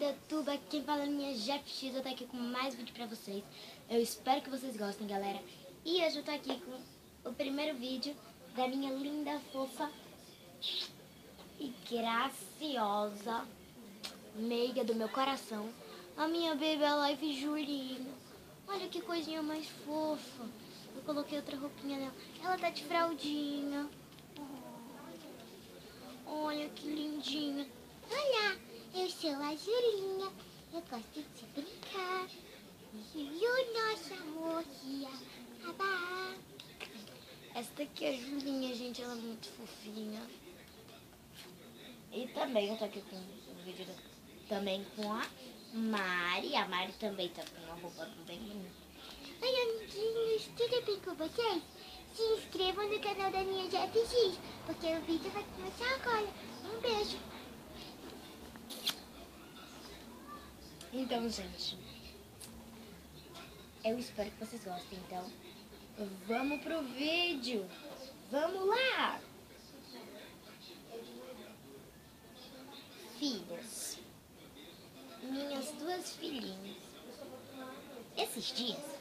YouTube, aqui quem fala é minha Jeff X, eu tô aqui com mais vídeo pra vocês. Eu espero que vocês gostem, galera. E hoje eu tô aqui com o primeiro vídeo da minha linda, fofa e graciosa, meiga do meu coração, a minha Baby Alive Julinha. Olha que coisinha mais fofa. Eu coloquei outra roupinha nela. Ela tá de fraldinha. Olha que lindinha. Olá, eu sou a Julinha, eu gosto de brincar. E o nosso amor ia acabar. Essa daqui é a Julinha, gente, ela é muito fofinha. E também eu tô aqui com o vídeo também com a Mari. A Mari também tá com uma roupa bem bonita. Oi, amiguinhos, tudo bem com vocês? Se inscrevam no canal da minha JFX, porque o vídeo vai começar agora. Um beijo. Então, gente, eu espero que vocês gostem. Então, vamos pro vídeo. Vamos lá! Filhas, minhas duas filhinhas, esses dias,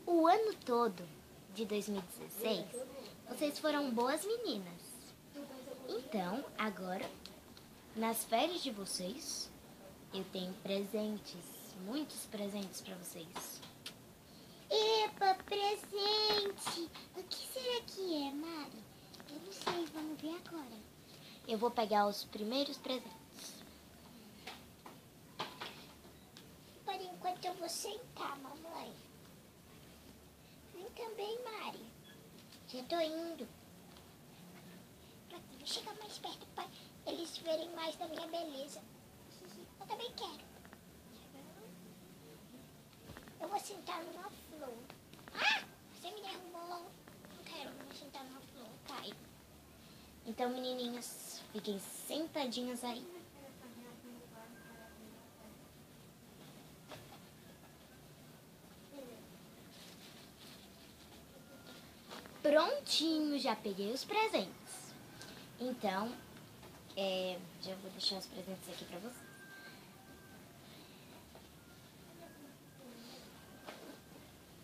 o ano todo de 2016, vocês foram boas meninas. Então, agora, nas férias de vocês, eu tenho presentes, muitos presentes pra vocês. Epa, presente! O que será que é, Mari? Eu não sei, vamos ver agora. Eu vou pegar os primeiros presentes. Por enquanto eu vou sentar, mamãe. Vem também, Mari. Já tô indo. Pronto, chega mais perto para eles verem mais da minha beleza. Eu também quero. Eu vou sentar numa flor. Ah! Você me derrubou. Não quero, eu vou sentar numa flor. Cai. Então, menininhas, fiquem sentadinhas aí. Prontinho, já peguei os presentes. Então, já vou deixar os presentes aqui pra vocês.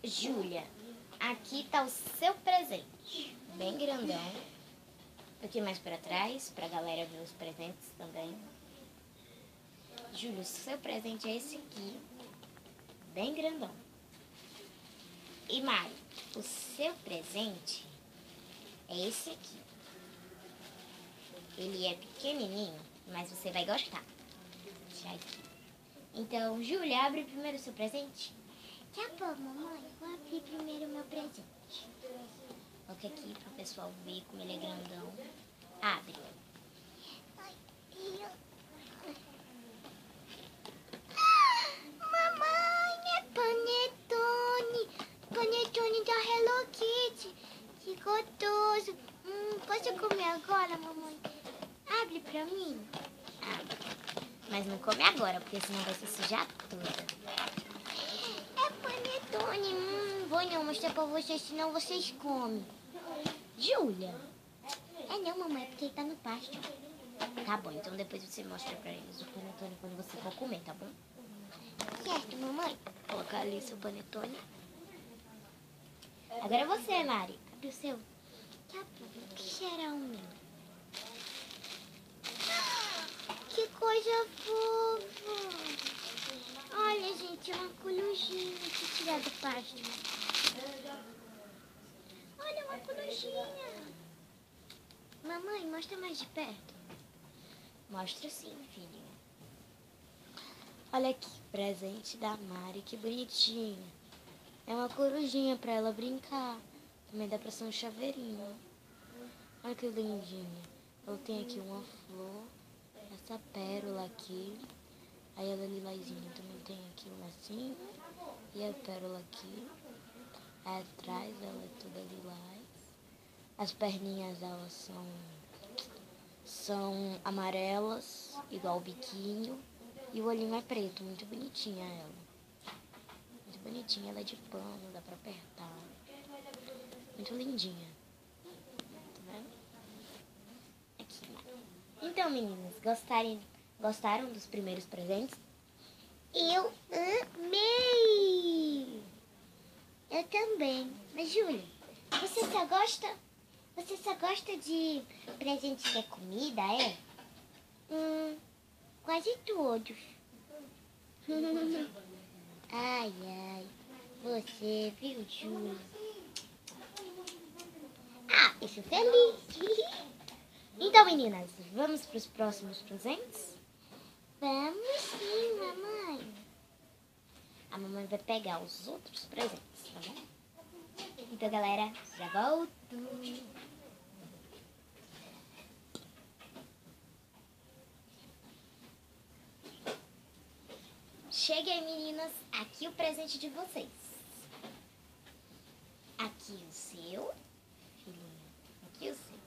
Júlia, aqui tá o seu presente, bem grandão. Um pouquinho mais pra trás, pra galera ver os presentes também. Júlia, o seu presente é esse aqui, bem grandão. E Mari, o seu presente é esse aqui. Ele é pequenininho, mas você vai gostar. Deixa aqui. Então, Júlia, abre primeiro o seu presente. Tá bom, mamãe. Vou abrir primeiro o meu presente. Coloca aqui pro pessoal ver como ele é grandão. Abre. Ai, mamãe, é panetone. Panetone da Hello Kitty. Que gostoso. Posso comer agora, mamãe? Abre pra mim. Abre. Mas não come agora, porque senão vai se sujar toda. É panetone. Vou não mostrar pra vocês, senão vocês comem. Júlia. É não, mamãe, é porque ele tá no pasto. Tá bom, então depois você mostra pra eles o panetone quando você for comer, tá bom? Certo, mamãe. Coloca ali seu panetone. Agora é você, Mari. Abre o seu. Tá bom. O que será o meu? Que coisa fofa. Olha, gente, é uma corujinha que tirar do pasto. Olha, uma corujinha. Mamãe, mostra mais de perto. Mostra sim, filhinha. Olha aqui, presente da Mari, que bonitinho. É uma corujinha pra ela brincar. Também dá pra ser um chaveirinho. Olha que lindinha. Ela tem aqui uma flor, essa pérola aqui. Aí ela é lilazinha, também tem aqui um lacinho e a pérola aqui. Aí atrás ela é toda lilás. As perninhas dela são amarelas, igual o biquinho. E o olhinho é preto, muito bonitinha ela. Muito bonitinha, ela é de pano, dá pra apertar. Muito lindinha. Tá vendo? Aqui, Mari. Então, meninas, Gostaram dos primeiros presentes? Eu amei! Eu também. Mas, Júlia, você só gosta de presente que é comida, é? Quase todos. Ai, você, viu, Júlia? Ah, fico feliz. Então, meninas, vamos para os próximos presentes? Vamos sim, mamãe. A mamãe vai pegar os outros presentes, tá bom? Então, galera, já volto. Cheguei, meninas. Aqui o presente de vocês. Aqui o seu. Filhinha, aqui o seu.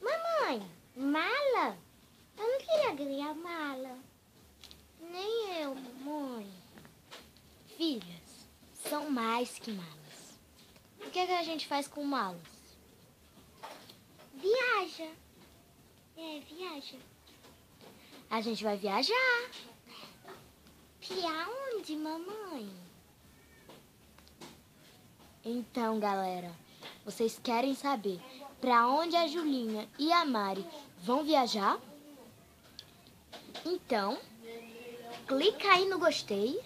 Mamãe, mala? Eu não queria ganhar mala. Nem eu, mamãe. Filhas, são mais que malas. O que é que a gente faz com malas? Viaja. Viaja. A gente vai viajar. Pra onde, mamãe? Então, galera, vocês querem saber para onde a Julinha e a Mari vão viajar? Então, clica aí no gostei,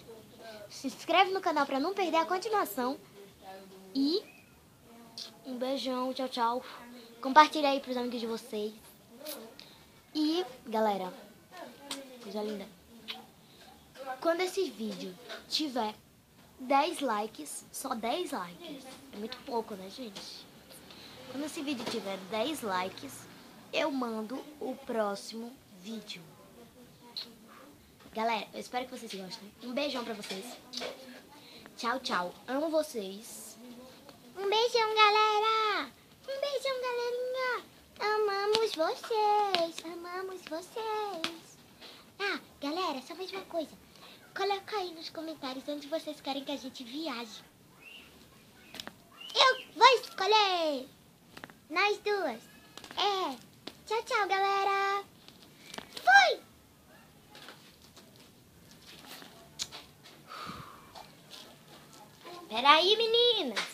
se inscreve no canal para não perder a continuação e um beijão, tchau, tchau. Compartilha aí pros amigos de vocês. E, galera, coisa linda. Quando esse vídeo tiver 10 likes, só 10 likes, é muito pouco, né, gente? Quando esse vídeo tiver 10 likes, eu mando o próximo vídeo. Galera, eu espero que vocês gostem. Um beijão pra vocês. Tchau, tchau. Amo vocês. Um beijão, galera. Um beijão, galerinha. Amamos vocês. Amamos vocês. Ah, galera, só mais uma coisa. Coloca aí nos comentários onde vocês querem que a gente viaje. Eu vou escolher. Nós duas. Tchau, tchau, galera. Fui! Peraí, meninas.